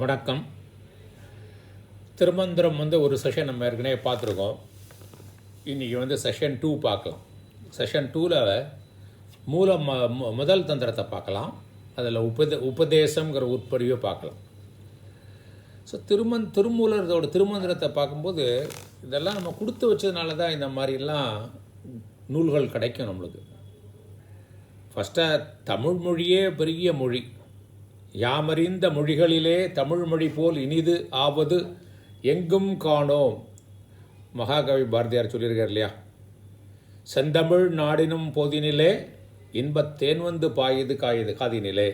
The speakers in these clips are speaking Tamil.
வணக்கம். திருமந்திரம் ஒரு செஷன் நம்ம ஏற்கனவே பார்த்துருக்கோம். இன்றைக்கி செஷன் 2 பார்க்கலாம். செஷன் 2ல் முதல் தந்திரத்தை பார்க்கலாம். அதில் உபதேசங்கிற உட்படியோ பார்க்கலாம். ஸோ திருமூலரோட திருமந்திரத்தை பார்க்கும்போது இதெல்லாம் நம்ம கொடுத்து வச்சதுனால தான் இந்த மாதிரிலாம் நூல்கள் கிடைக்கும் நம்மளுக்கு. ஃபஸ்ட்டாக தமிழ் மொழியே பெரிய மொழி. யாமறிந்த மொழிகளிலே தமிழ் மொழி போல் இனிது ஆவது எங்கும் காணோம். மகாகவி பாரதியார் சொல்லியிருக்கார் இல்லையா? செந்தமிழ் நாடினும் போதினிலே இன்பத் தேன் வந்து பாயுது காதினிலே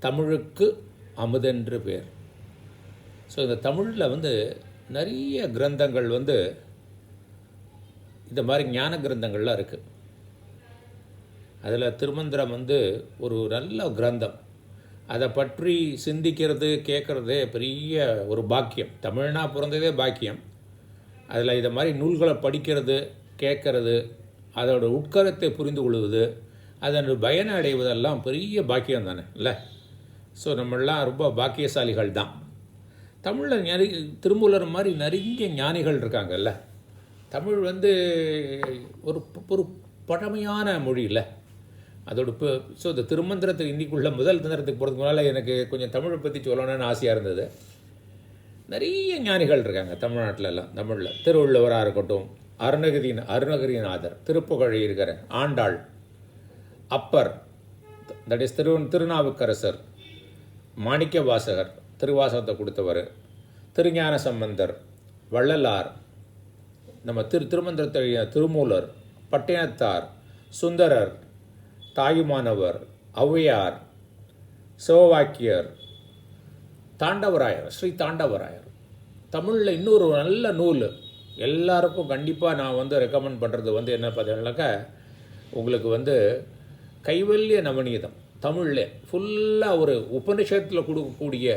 தமிழுக்கு அமுதென்று பேர். ஸோ இந்த தமிழில் நிறைய கிரந்தங்கள் இந்த மாதிரி ஞான கிரந்தங்கள்லாம் இருக்குது. அதில் திருமந்திரம் ஒரு நல்ல கிரந்தம். அதை பற்றி சிந்திக்கிறது கேட்குறதே பெரிய ஒரு பாக்கியம். தமிழ்னா பிறந்ததே பாக்கியம். அதில் இதை மாதிரி நூல்களை படிக்கிறது கேட்கறது, அதோட உட்கரத்தை புரிந்து கொள்வது, அதன் பயனை அடைவதெல்லாம் பெரிய பாக்கியம் தானே இல்லை? ஸோ நம்மளாம் ரொம்ப பாக்கியசாலிகள் தான். தமிழில் திருமூலர் மாதிரி நிறைய ஞானிகள் இருக்காங்கல்ல. தமிழ் ஒரு ஒரு பழமையான மொழி இல்லை? அதோட ஸோ இந்த திருமந்திரத்துக்கு இன்றைக்குள்ள முதல் தந்திரத்துக்கு போகிறதுக்கு முன்னால் எனக்கு கொஞ்சம் தமிழை பற்றி சொல்லணும்னு ஆசையாக இருந்தது. நிறைய ஞானிகள் இருக்காங்க தமிழ்நாட்டிலலாம். தமிழில் திருவள்ளுவராக இருக்கட்டும், அருணகிரிநாதர், திருப்புகழை இருக்கிற ஆண்டாள், அப்பர், தட் இஸ் திருநாவுக்கரசர், மாணிக்க வாசகர், திருவாசகத்தை கொடுத்தவர், திருஞான சம்பந்தர், வள்ளலார், நம்ம திருமந்திரத்தை திருமூலர், பட்டினத்தார், சுந்தரர், தாயுமானவர், ஔவையார், சிவவாக்கியர், தாண்டவராயர், ஸ்ரீ தாண்டவராயர். தமிழில் இன்னொரு நல்ல நூல் எல்லாருக்கும் கண்டிப்பாக நான் ரெக்கமெண்ட் பண்ணுறது என்ன பார்த்தீங்கன்னாக்கா, உங்களுக்கு கைவல்ய நவநீதம். தமிழில் ஃபுல்லாக ஒரு உபனிஷத்தில் கொடுக்கக்கூடிய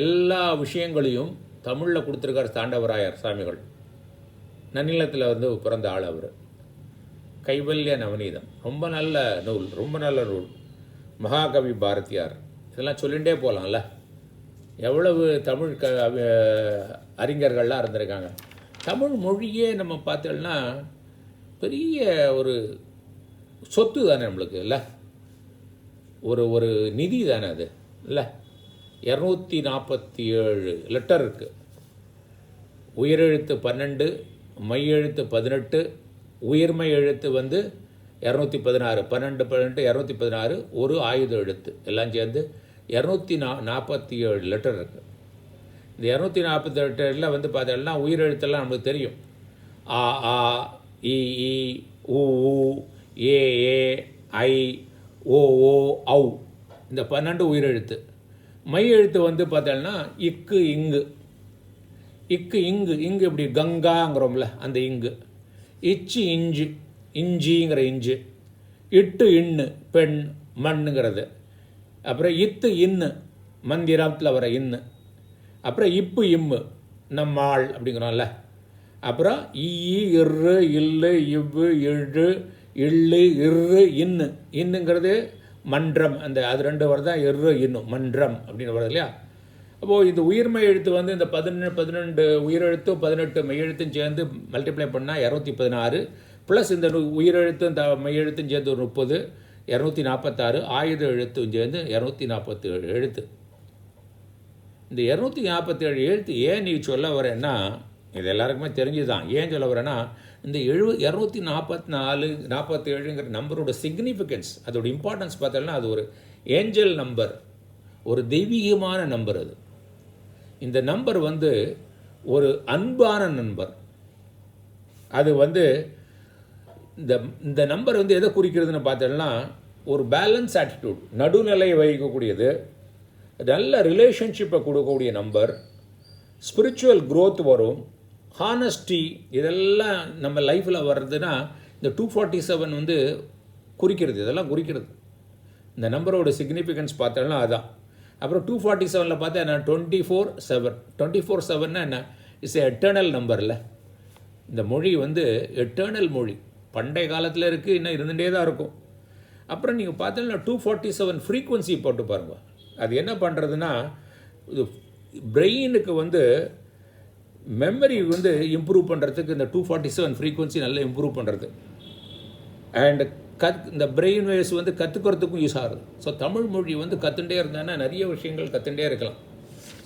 எல்லா விஷயங்களையும் தமிழில் கொடுத்துருக்கார் தாண்டவராயர் சாமிகள். நன்னிலத்தில் பிறந்த ஆள் அவர். கைவல்ய நவநீதம் ரொம்ப நல்ல நூல், ரொம்ப நல்ல நூல். மகாகவி பாரதியார், இதெல்லாம் சொல்லிகிட்டே போகலாம்ல. எவ்வளவு தமிழ் அறிஞர்கள்லாம் இருந்திருக்காங்க. தமிழ் மொழியே நம்ம பார்த்தோம்னா பெரிய ஒரு சொத்து தானே நம்மளுக்கு இல்லை? ஒரு நிதி தானே அது இல்லை? 247 லெட்டர் இருக்குது. உயிரெழுத்து 12, மையெழுத்து 18, உயிர்மை எழுத்து 216, 12 216, ஒரு ஆயுத எழுத்து எல்லாம் சேர்ந்து 247 லெட்டர் இருக்குது. இந்த 247 லெட்டரில் பார்த்தோம்னா உயிரெழுத்தெல்லாம் நம்மளுக்கு தெரியும். ஆ ஆ, இ இ, உ ஊ, ஏ ஏ, ஐ, ஓ ஓ, ஔ, இந்த 12 உயிரெழுத்து. மை எழுத்து பார்த்தோம்னா இக்கு இங்கு. இக்கு இங்கு, இங்கு இப்படி கங்காங்கிறோம்ல அந்த இங்கு. இச்சு இஞ்சு, இஞ்சிங்கிற இஞ்சு. இட்டு இன்னு, பெண் மண்ணுங்கிறது. அப்புறம் இத்து இன்னு, மந்திரத்தில் வர இன்னு. அப்புறம் இப்பு இம்மு, நம்மாள் அப்படிங்கிறோம்ல. அப்புறம் இர்ரு, இல்லு, இவ்வு, இழு, இல்லு, இர்ரு, இன்னு. இன்னுங்கிறது மன்றம். அது 2 வருதான் இர்ரு இன்னு, மன்றம் அப்படின்னு வருது இல்லையா? அப்போது இந்த உயிர்மை எழுத்து இந்த 12 உயிரெழுத்தும் 18 மெய்யெழுத்தும் சேர்ந்து மல்டிப்ளை பண்ணால் 216, ப்ளஸ் இந்த உயிரெழுத்தும் மெய்யெழுத்தும் சேர்ந்து ஒரு 30, 246, ஆயுத எழுத்தும் சேர்ந்து 247 எழுத்து. இந்த 247 எழுத்து ஏன் நீ சொல்ல வரேன்னா, இது எல்லாருக்குமே தெரிஞ்சுதான். ஏன் சொல்ல வரேன்னா, இந்த 244, 47ங்கிற நம்பரோட சிக்னிஃபிகன்ஸ், அதோட இம்பார்ட்டன்ஸ் பார்த்தோம்னா அது ஒரு ஏஞ்சல் நம்பர், ஒரு தெய்வீகமான நம்பர். அது இந்த நம்பர் ஒரு அன்பான நம்பர். அது இந்த நம்பர் எதை குறிக்கிறதுன்னு பார்த்தோம்னா, ஒரு பேலன்ஸ் ஆட்டிடியூட், நடுநிலையை வகிக்கக்கூடியது, நல்ல ரிலேஷன்ஷிப்பை கொடுக்கக்கூடிய நம்பர், ஸ்பிரிச்சுவல் க்ரோத் வரும், ஹானஸ்டி, இதெல்லாம் நம்ம லைஃப்பில் வர்றதுன்னா இந்த 247 குறிக்கிறது. இதெல்லாம் குறிக்கிறது. இந்த நம்பரோட சிக்னிஃபிகன்ஸ் பார்த்தோம்னா அதுதான். அப்புறம் 247 பார்த்தா என்ன? 24/7. 24/7ன்னா என்ன? இட்ஸ் எட்டர்னல் நம்பர் இல்லை? இந்த மொழி எட்டர்னல் மொழி. பண்டைய காலத்தில் இருக்குது, இன்னும் இருந்துகிட்டே தான் இருக்கும். அப்புறம் நீங்கள் பார்த்தீங்கன்னா 247 ஃப்ரீக்குவன்சி போட்டு பாருங்கள். அது என்ன பண்ணுறதுன்னா, இது பிரெயினுக்கு வந்து மெமரி வந்து இம்ப்ரூவ் பண்ணுறதுக்கு இந்த 247 ஃப்ரீக்வன்சி நல்லா இம்ப்ரூவ் பண்ணுறது. அண்ட் இந்த பிரெயின் வேவ்ஸ் வந்து கற்றுக்கிறதுக்கும் யூஸ் ஆகுது. ஸோ தமிழ் மொழி வந்து கற்றுட்டே இருந்தாங்கன்னா நிறைய விஷயங்கள் கற்றுட்டே இருக்கலாம்.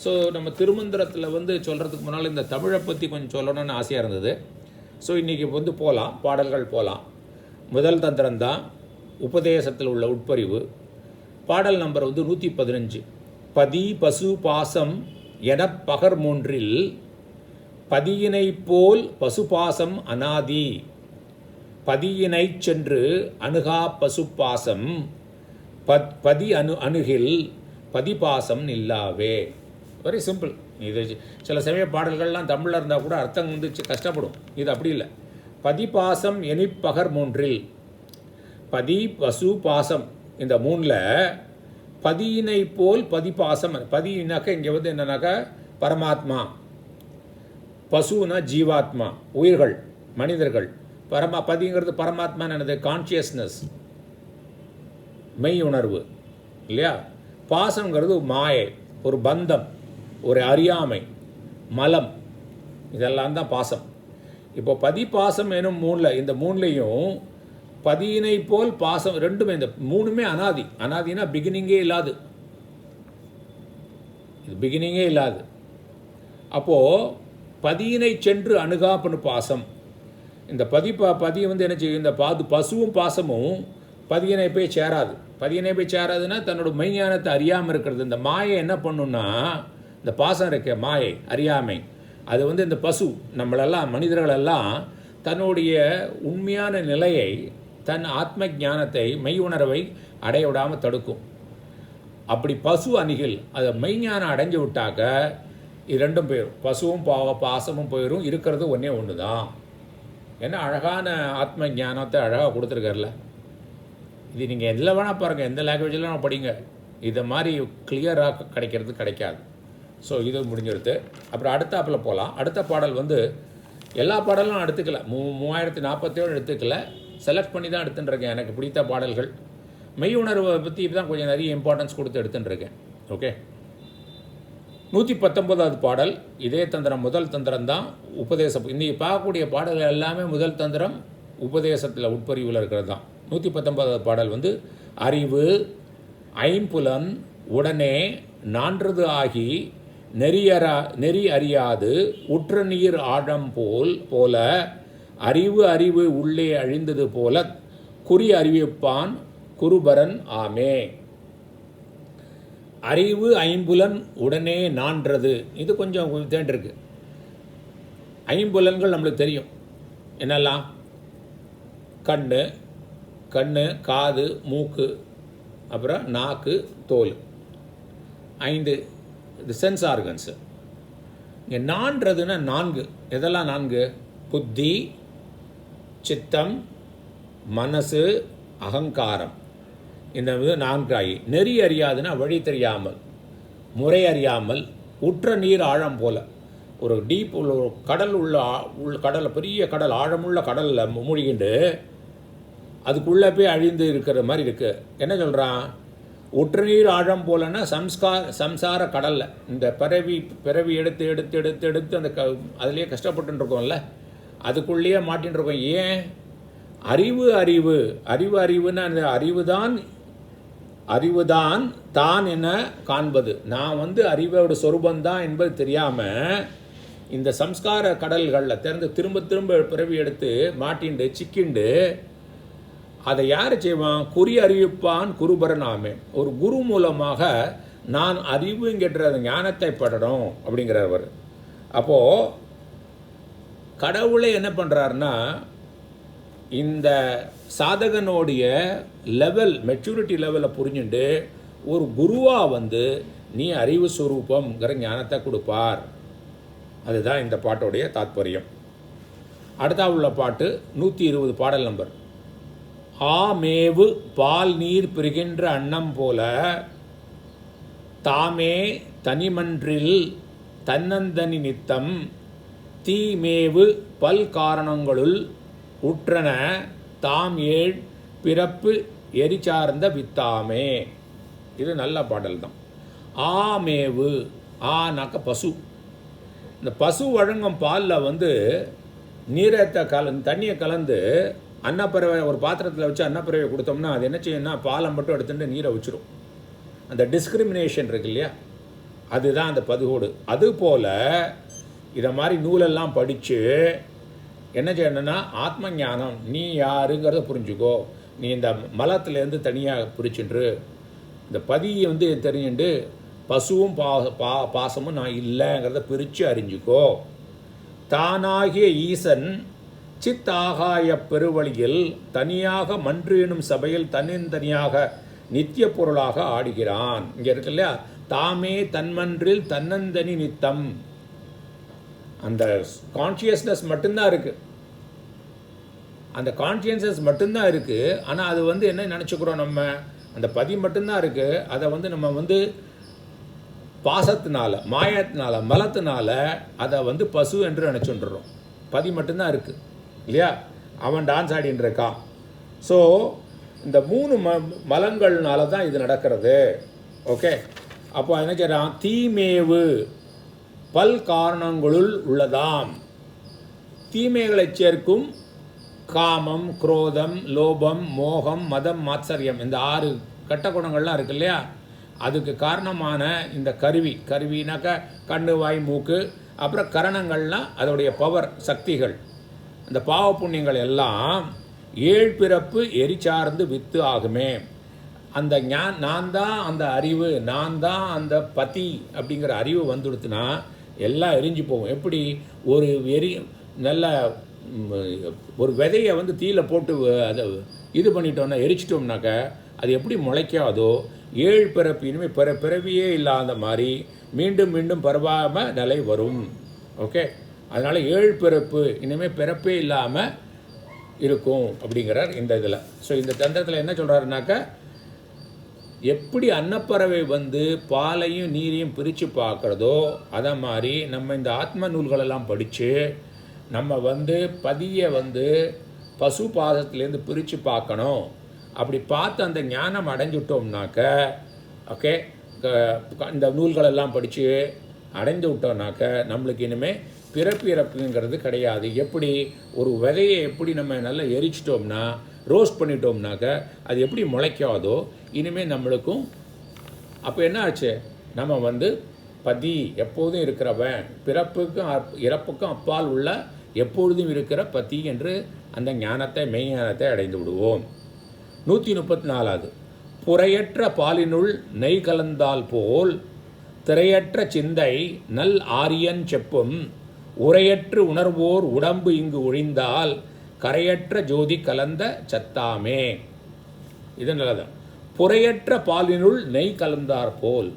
ஸோ நம்ம திருமந்திரத்தில் வந்து சொல்கிறதுக்கு முன்னால் இந்த தமிழை பற்றி கொஞ்சம் சொல்லணும்னு ஆசையாக இருந்தது. ஸோ இன்றைக்கி வந்து போகலாம், பாடல்கள் போகலாம். முதல் தந்திரம் தான் உபதேசத்தில் உள்ள உட்பறிவு. பாடல் நம்பர் வந்து 115. பதி பசு பாசம் எனப் பகர் மூன்றில் பதியினை போல் பசுபாசம் அனாதி, பதியினை சென்று அணுகா பசுபாசம் பதி அணுகில் பதிபாசம் நில்லாவே. Very simple. இது சில சமய பாடல்கள்லாம் தமிழில் இருந்தால் கூட அர்த்தம் வந்து கஷ்டப்படும். இது அப்படி இல்லை. பதிபாசம் எனிப்பகர் மூன்றில், பதி பசு பாசம் இந்த மூணில் பதியினை போல் பதிபாசம். பதினாக்கா இங்கே வந்து என்னன்னாக்கா பரமாத்மா, பசுனா ஜீவாத்மா, உயிர்கள், மனிதர்கள். பதிங்கிறது பரமாத்மான்னு என்னது? கான்சியஸ்னஸ், மெய் உணர்வு இல்லையா? பாசங்கிறது மாயை, ஒரு பந்தம், ஒரு அறியாமை, மலம், இதெல்லாம் தான் பாசம். இப்போ பதிபாசம் எனும் மூணில், இந்த மூணுலையும் பதியினை போல் பாசம் ரெண்டுமே, இந்த மூணுமே அனாதி. அனாதினா பிகினிங்கே இல்லாது, இது பிகினிங்கே இல்லாது. அப்போது பதியினை சென்று அணுகாப்பனு பாசம். இந்த பதி வந்து என்ன செய்யும்? இந்த பசுவும் பாசமும் பதியினை போய் சேராது. பதியினை போய் சேராதுன்னா தன்னோட மெய்ஞானத்தை அறியாமல் இருக்கிறது. இந்த மாயை என்ன பண்ணுன்னா, இந்த பாசம் இருக்க மாயை, அறியாமை, அது வந்து இந்த பசு நம்மளெல்லாம், மனிதர்களெல்லாம் தன்னுடைய உண்மையான நிலையை, தன் ஆத்ம ஞானத்தை, மெய் உணர்வை அடைய விடாமல் தடுக்கும். அப்படி பசு அணுகில் அதை மெய்ஞானம் அடைஞ்சு விட்டாக்க இது ரெண்டும் போயிடும். பசுவும் பாசமும் போயிடும். இருக்கிறது ஒன்றே ஒன்று தான். ஏன்னா அழகான ஆத்ம ஞானத்தை அழகாக கொடுத்துருக்கார்ல. இது நீங்கள் எதில் வேணால் பாருங்கள், எந்த லாங்குவேஜில் வேணால் படிங்க, இதை மாதிரி கிளியராக கிடைக்காது. ஸோ இது முடிஞ்சிடுது. அப்புறம் அடுத்த ஆப்பில் போகலாம். அடுத்த பாடல் வந்து எல்லா பாடலும் நான் எடுத்துக்கல, 3047 எடுத்துக்கல, செலக்ட் பண்ணி தான் எடுத்துட்டுருக்கேன். எனக்கு பிடித்த பாடல்கள், மெய் உணர்வை பற்றி தான் கொஞ்சம் நிறைய இம்பார்ட்டன்ஸ் கொடுத்து எடுத்துட்டுருக்கேன். ஓகே, 119வது பாடல் இதே தந்திரம், முதல் தந்திரம் தான் உபதேசம். இன்றைக்கி பார்க்கக்கூடிய பாடல்கள் எல்லாமே முதல் தந்திரம் உபதேசத்தில் உட்பறிவில் இருக்கிறது தான். 119வது பாடல் வந்து அறிவு ஐம்புலன் உடனே நான்றது ஆகி நெறி அறியாது உற்ற நீர் ஆழம் போல அறிவு உள்ளே அழிந்தது போல குறி அறிவிப்பான் குருபரன் ஆமே. அறிவு ஐம்புலன் உடனே நான்றது, இது கொஞ்சம் தேண்டிருக்கு. ஐம்புலன்கள் நம்மளுக்கு தெரியும் என்னெல்லாம்? கண்ணு, காது, மூக்கு, அப்புறம் நாக்கு, தோல், 5 இது சென்ஸ் ஆர்கன்ஸு. இங்கே நான்றதுன்னா 4. எதெல்லாம் 4? புத்தி, சித்தம், மனசு, அகங்காரம். இந்த 4 ஆகி நெறி அறியாதுன்னா வழி தெரியாமல், முறை அறியாமல், உற்ற நீர் ஆழம் போல், ஒரு டீப் உள்ள கடல் கடல், பெரிய கடல், ஆழமுள்ள கடலில் மூழ்கிண்டு அதுக்குள்ளே போய் அழிந்து இருக்கிற மாதிரி இருக்குது. என்ன சொல்கிறான்? உற்ற நீர் ஆழம் போலன்னா சம்சார கடலில் இந்த பிறவி எடுத்து அந்த அதுலேயே கஷ்டப்பட்டுருக்கோம்ல, அதுக்குள்ளேயே மாட்டின்னு இருக்கோம். ஏன்? அறிவுன்னா அந்த அறிவுதான் தான் என காண்பது. நான் வந்து அறிவோட சொரூபந்தான் என்பது தெரியாமல் இந்த சம்ஸ்கார கடல்களில் திரும்ப பிறவி எடுத்து மாட்டிண்டு சிக்கிண்டு அதை யார் செய்வான்? குறி அறிவிப்பான் குருபரன் ஆமே. ஒரு குரு மூலமாக நான் அறிவுங்கிற ஞானத்தை படணும் அப்படிங்கிறவர். அப்போது கடவுளை என்ன பண்ணுறாருன்னா, இந்த சாதகனுடைய லெவல், மெச்சூரிட்டி லெவலில் புரிஞ்சுட்டு ஒரு குருவாக வந்து நீ அறிவு ஸ்வரூபம்ங்கிற ஞானத்தை கொடுப்பார். அதுதான் இந்த பாட்டோடைய தாத்பரியம். அடுத்தா உள்ள பாட்டு 120 பாடல் நம்பர். ஆமேவு பால் நீர் பிரிகின்ற அன்னம் போல தாமே தனிமன்றில் தன்னந்தனி நித்தம் தீமேவு பல் காரணங்களுள் உற்றன தாம் ஏழ் பிறப்பு எரிச்சார்ந்த வித்தாமே. இது நல்ல பாடல் தான். ஆமேவு, ஆனாக்க பசு. இந்த பசு வழங்கும் பாலில் வந்து தண்ணியை கலந்து அன்னப்பறவை ஒரு பாத்திரத்தில் வச்சு அன்னப்பறவை கொடுத்தோம்னா அது என்ன செய்யும்னா பாலை மட்டும் எடுத்துட்டு நீரை வச்சிடும். அந்த டிஸ்கிரிமினேஷன் இருக்கு இல்லையா, அதுதான் அந்த பதுகோடு. அதுபோல் இதை மாதிரி நூலெல்லாம் படித்து என்ன செய்யணும்னா ஆத்ம ஞானம், நீ யாருங்கிறத புரிஞ்சுக்கோ. நீ இந்த மலத்துலேருந்து தனியாக பிரிச்சுன்று இந்த பதியை வந்து தெரிஞ்சுட்டு பசுவும் பாசமும் நான் இல்லைங்கிறத பிரித்து அறிஞ்சிக்கோ. தானாகிய ஈசன் சித்தாகாய பெருவழியில் தனியாக மன்று எனும் சபையில் தனியாக நித்திய பொருளாக ஆடுகிறான். இங்கே இருக்கு இல்லையா, தாமே தன்மன்றில் தன்னந்தனி நித்தம். அந்த கான்ஷியஸ்னஸ் மட்டும்தான் இருக்குது, அந்த கான்ஷியஸ்னஸ் மட்டும்தான் இருக்குது. ஆனால் அது வந்து என்ன நினச்சிக்கிறோம், நம்ம அந்த பதி மட்டும்தான் இருக்குது. அதை வந்து நம்ம வந்து பாசத்தினால மாயத்தினால மலத்தினால அதை வந்து பசு என்று நினச்சுட்டுறோம். பதி மட்டும்தான் இருக்குது இல்லையா, அவன் டான்ஸ் ஆடின்னு இருக்கான். ஸோ இந்த 3 மலங்கள்னால தான் இது நடக்கிறது. ஓகே, அப்போ என்ன செய்யறான், தீமேவு பல் காரணங்களுள் உள்ளதாம். தீமைகளை சேர்க்கும் காமம், குரோதம், லோபம், மோகம், மதம், மாத்சரியம், இந்த 6 கட்ட குணங்கள்லாம் இருக்கு இல்லையா, அதுக்கு காரணமான இந்த கருவினாக்க கண்ணு, வாய், மூக்கு, அப்புறம் கரணங்கள்லாம் அதோடைய பவர் சக்திகள். இந்த பாவ புண்ணியங்கள் எல்லாம் 7 பிறப்பு எரிச்சார்ந்து வித்து ஆகுமே. அந்த நான் தான் அந்த அறிவு, நான் தான் அந்த பதி அப்படிங்கிற அறிவு வந்துடுத்துனா எல்லாம் எரிஞ்சு போகும். எப்படி ஒரு நல்ல ஒரு விதையை வந்து தீயில போட்டு அதை இது பண்ணிட்டோம்னா எரிச்சிட்டோம்னாக்க அது எப்படி முளைக்காதோ 7 பிறப்பு இனிமேல் பிறவியே இல்லாத மாதிரி மீண்டும் மீண்டும் பரவாமல் நிலை வரும். ஓகே, அதனால் 7 பிறப்பு இனிமேல் பிறப்பே இல்லாமல் இருக்கும் அப்படிங்கிறார் இந்த இதில். ஸோ இந்த தந்திரத்தில் என்ன சொல்கிறாருனாக்கா, எப்படி அன்னப்பறவை வந்து பாலையும் நீரையும் பிரித்து பார்க்குறதோ அதை மாதிரி நம்ம இந்த ஆத்ம நூல்களெல்லாம் படித்து நம்ம வந்து பதியை வந்து பசு பாதத்துலேருந்து பிரித்து பார்க்கணும். அப்படி பார்த்து அந்த ஞானம் அடைஞ்சுட்டோம்னாக்க, ஓகே, இந்த நூல்களெல்லாம் படித்து அடைந்து விட்டோம்னாக்க நம்மளுக்கு இனிமேல் பிறப்பு இறப்புங்கிறது கிடையாது. எப்படி ஒரு விதையை எப்படி நம்ம நல்லா எரிச்சிட்டோம்னா ரோஸ்ட் பண்ணிட்டோம்னாக்க அது எப்படி முளைக்காதோ இனிமேல் நம்மளுக்கும் அப்போ என்ன ஆச்சு, நம்ம வந்து பதி எப்போதும் இருக்கிறவன், பிறப்புக்கும் இறப்புக்கும் அப்பால் உள்ள எப்பொழுதும் இருக்கிற பதி என்று அந்த ஞானத்தை மெய்ஞானத்தை அடைந்து விடுவோம். 134வது, புறையற்ற பாலினுள் நெய் கலந்தால் போல் திரையற்ற சிந்தை நல் ஆரியன் செப்பும் உரையற்று உணர்வோர் உடம்பு இங்கு ஒழிந்தால் கரையற்ற ஜோதி கலந்த சத்தாமே. இது நல்லதான். புறையற்ற பாலினுள் நெய் கலந்தார் போல்,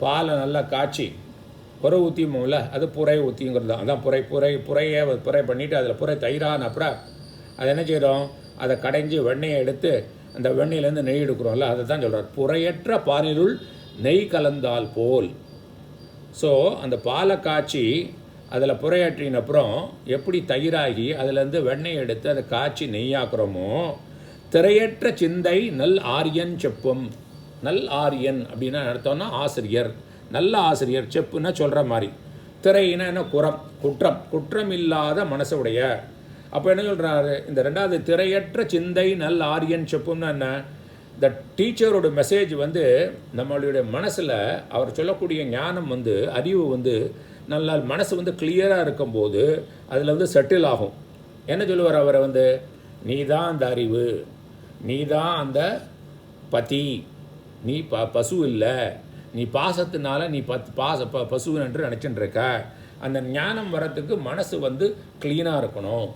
பாலை நல்லா காய்ச்சி புறை ஊற்றிமோல அது புறை ஊற்றிங்கிறது தான். அதான் புறை பண்ணிவிட்டு அதில் புறை தயிரான அப்புறம் அதை என்ன செய்கிறோம், அதை கடைஞ்சி வெண்ணெயை எடுத்து அந்த வெண்ணெயிலேருந்து நெய் எடுக்கிறோம்ல, அதை தான் சொல்கிறார். புறையற்ற பாலினுள் நெய் கலந்தால் போல். ஸோ அந்த பாலை காய்ச்சி அதில் புறையாற்றின அப்புறம் எப்படி தயிராகி அதிலேருந்து வெண்ணெய் எடுத்து அதை காய்ச்சி நெய்யாக்குறோமோ, திரையற்ற சிந்தை நல் ஆரியன் செப்பும். நல் ஆரியன் அப்படின்னா அர்த்தம்னா ஆசிரியர், நல்ல ஆசிரியர். செப்புன்னா சொல்கிற மாதிரி, திரையினா என்ன, குற்றம் இல்லாத மனசுடைய. அப்போ என்ன சொல்கிறாரு, இந்த 2வது திரையற்ற சிந்தை நல் ஆரியன் செப்பும்னா என்ன, இந்த டீச்சரோட மெசேஜ் வந்து நம்மளுடைய மனசில் அவர் சொல்லக்கூடிய ஞானம் வந்து அறிவு வந்து நல்ல மனசு வந்து கிளியராக இருக்கும்போது அதில் வந்து செட்டில் ஆகும். என்ன சொல்லுவார் அவரை வந்து, நீ தான் அந்த அறிவு, நீ தான் அந்த பதி, நீ பசு இல்லை, நீ பாசத்தினால நீ பசு என்று நினச்சிட்டு இருக்க. அந்த ஞானம் வரத்துக்கு மனசு வந்து க்ளீனாக இருக்கணும்.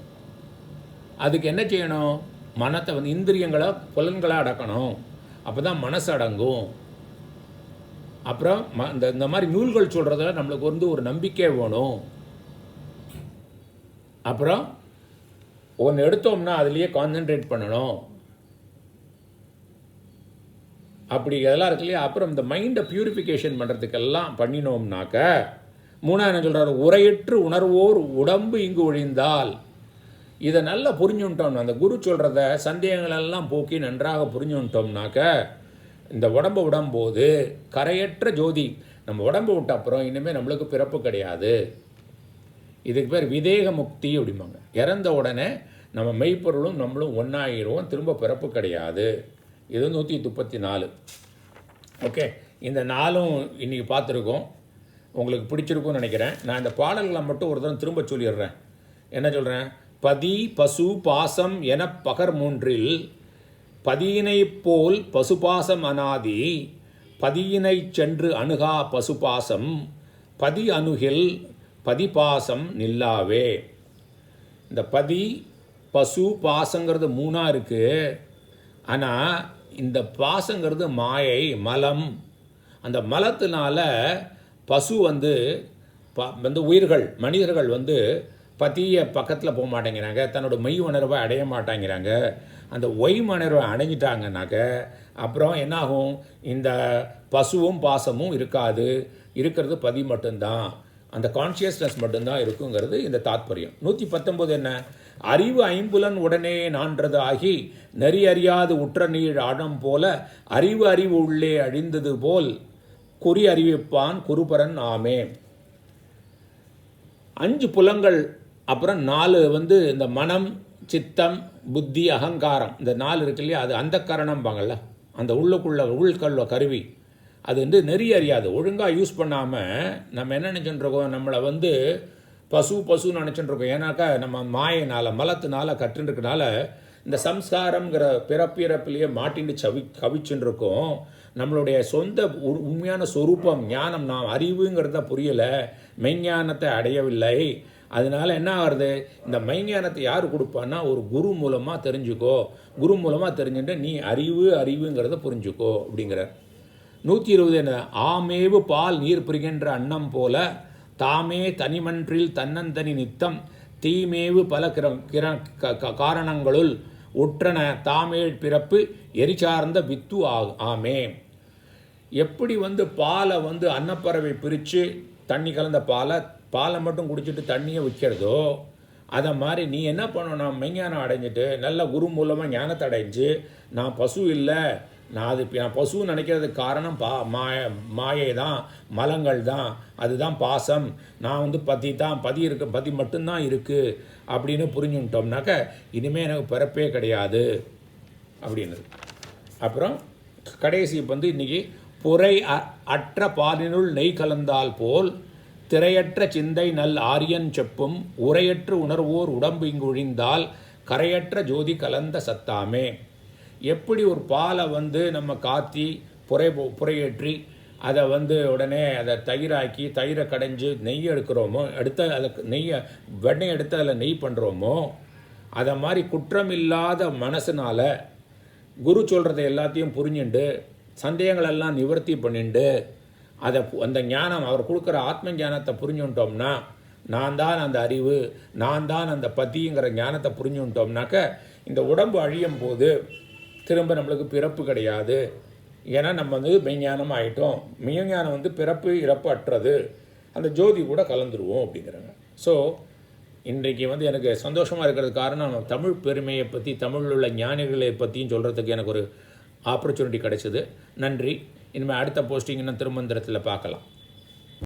அதுக்கு என்ன செய்யணும், மனத்தை வந்து இந்திரியங்களை புலன்களை அடக்கணும். அப்போ தான் மனசு அடங்கும். அப்புறம் இந்த மாதிரி நூல்கள் சொல்கிறதுல நம்மளுக்கு வந்து ஒரு நம்பிக்கை வேணும். அப்புறம் ஒன்று எடுத்தோம்னா அதுலேயே கான்சென்ட்ரேட் பண்ணணும். அப்படி இதெல்லாம் இருக்கு இல்லையா. அப்புறம் இந்த மைண்டை பியூரிஃபிகேஷன் பண்ணுறதுக்கெல்லாம் பண்ணினோம்னாக்க 3 என்ன சொல்கிறார், உரையற்று உணர்வோர் உடம்பு இங்கு ஒழிந்தால். இதை நல்லா புரிஞ்சுட்டோம்னா, அந்த குரு சொல்கிறத சந்தேகங்களெல்லாம் போக்கி நன்றாக புரிஞ்சுட்டோம்னாக்க இந்த உடம்பை விடும்போது கரையற்ற ஜோதி, நம்ம உடம்பு விட்ட அப்புறம் இனிமேல் நம்மளுக்கு பிறப்பு கிடையாது. இதுக்கு பேர் விதேக முக்தி அப்படிம்பாங்க. இறந்த உடனே நம்ம மெய்ப்பொருளும் நம்மளும் ஒன்றாகிடுவோம், திரும்ப பிறப்பு கிடையாது. இது 134. ஓகே, இந்த நாளும் இன்றைக்கி பார்த்துருக்கோம், உங்களுக்கு பிடிச்சிருக்கும்னு நினைக்கிறேன். நான் இந்த பாடல்களை மட்டும் ஒரு தடவை திரும்ப சொல்லிடுறேன். என்ன சொல்கிறேன்? பதி பசு பாசம் என பகர் மூன்றில் பதியினை போல் பசுபாசம் அனாதி, பதியினை சென்று அணுகா பசுபாசம், பதி அணுகில் பதிபாசம் நில்லாவே. இந்த பதி பசு பாசங்கிறது 3 இருக்குது. ஆனால் இந்த பாசங்கிறது மாயை, மலம். அந்த மலத்தினால பசு வந்து உயிர்கள், மனிதர்கள் பதியை பக்கத்தில் போக மாட்டேங்கிறாங்க, தன்னோட மெய் உணர்வை அடைய மாட்டேங்கிறாங்க. அந்த ஒய் உணர்வை அடைஞ்சிட்டாங்கனாக்க அப்புறம் என்னாகும்? இந்த பசுவும் பாசமும் இருக்காது, இருக்கிறது பதி மட்டும்தான், அந்த கான்ஷியஸ்னஸ் மட்டும்தான் இருக்குங்கிறது இந்த தாத்பரியம். 119 என்ன? அறிவு ஐம்புலன் உடனே நான்றது ஆகி நெறி அறியாது உற்ற நீர் ஆழம் போல அறிவு அறிவு உள்ளே அழிந்தது போல் குறி அறிவிப்பான் குருபரன் ஆமே. 5 புலங்கள், அப்புறம் 4 இந்த மனம், சித்தம், புத்தி, அகங்காரம், இந்த 4 இருக்கு இல்லையா, அது அந்த கரணம்பாங்கள்ல, அந்த உள்கல்ல கருவி. அது நெறி அறியாது, ஒழுங்காக யூஸ் பண்ணாமல் நம்ம என்ன நினச்சிட்டுருக்கோம்? நம்மளை பசுன்னு நினச்சிட்டுருக்கோம். ஏன்னாக்கா நம்ம மாயினால், மலத்தினால கற்றுருக்கனால இந்த சம்ஸ்காரங்கிற பிறப்பிறப்பிலேயே மாட்டின்னு கவிச்சுன்னு இருக்கோம். நம்மளுடைய சொந்த உண்மையான சொரூபம் ஞானம், நாம் அறிவுங்கிறத புரியலை, மெய்ஞானத்தை அடையவில்லை. அதனால் என்ன ஆகுறது? இந்த மெய்ஞானத்தை யார் கொடுப்பான்னா ஒரு குரு மூலமாக தெரிஞ்சுக்கோ, குரு மூலமாக தெரிஞ்சுட்டு நீ அறிவுங்கிறத புரிஞ்சுக்கோ அப்படிங்கிற. 120 என்ன? ஆமேவு பால் நீர் புரிகின்ற அன்னம் போல தாமே தனிமன்றில் தன்னந்தனி நித்தம் தீமேவு பல காரணங்களுள் உற்றன தாமேழ் பிறப்பு எரிசார்ந்த வித்து ஆமே. எப்படி பாலை அன்னப்பறவை பிரித்து தண்ணி கலந்த பாலை மட்டும் குடிச்சிட்டு தண்ணியை விற்கிறதோ, அதை மாதிரி நீ என்ன பண்ணணும்? மெய்ஞானம் அடைஞ்சிட்டு நல்ல குரு மூலமாக ஞானத்தை அடைஞ்சு நான் பசு இல்லை, நான் பசுன்னு நினைக்கிறதுக்கு காரணம் மாயை தான், மலங்கள் தான், அதுதான் பாசம், நான் பதி மட்டும்தான் இருக்குது அப்படின்னு புரிஞ்சுட்டோம்னாக்க இனிமேல் எனக்கு பிறப்பே கிடையாது அப்படின்னுது. அப்புறம் கடைசி இன்றைக்கி புரை அற்ற பாலினுள் நெய் கலந்தால் போல் திரையற்ற சிந்தை நல் ஆரியன் செப்பும் உரையற்ற உணர்வோர் உடம்பு இங்கு ஒழிந்தால் கரையற்ற ஜோதி கலந்த சத்தாமே. எப்படி ஒரு பாலை நம்ம காத்தி புரையேற்றி அதை உடனே அதை தயிராக்கி தயிரை கடைஞ்சி நெய் எடுக்கிறோமோ, வெண்ணெய் எடுத்து அதில் நெய் பண்ணுறோமோ, அதை மாதிரி குற்றமில்லாத மனசுனால் குரு சொல்கிறத எல்லாத்தையும் புரிஞ்சுண்டு சந்தேகங்களெல்லாம் நிவர்த்தி பண்ணிண்டு அந்த ஞானம், அவர் கொடுக்குற ஆத்ம ஞானத்தை புரிஞ்சுட்டோம்னா, நான் தான் அந்த அறிவு, நான் தான் அந்த பதிங்கிற ஞானத்தை புரிஞ்சுட்டோம்னாக்க இந்த உடம்பு அழியும் போது திரும்ப நம்மளுக்கு பிறப்பு கிடையாது. ஏன்னா நம்ம மெய்ஞானம் ஆகிட்டோம். மெய்ஞானம் பிறப்பு இறப்பு அற்றது, அந்த ஜோதி கூட கலந்துருவோம் அப்படிங்கிறாங்க. ஸோ இன்றைக்கு எனக்கு சந்தோஷமாக இருக்கிறது காரணம் தமிழ் பெருமையை பற்றி, தமிழில் உள்ள ஞானிகளை பற்றியும் சொல்கிறதுக்கு எனக்கு ஒரு ஆப்பர்ச்சுனிட்டி கிடைச்சிது. நன்றி. இனிமேல் அடுத்த போஸ்டிங் இன்னும் திருமந்திரத்தில் பார்க்கலாம்.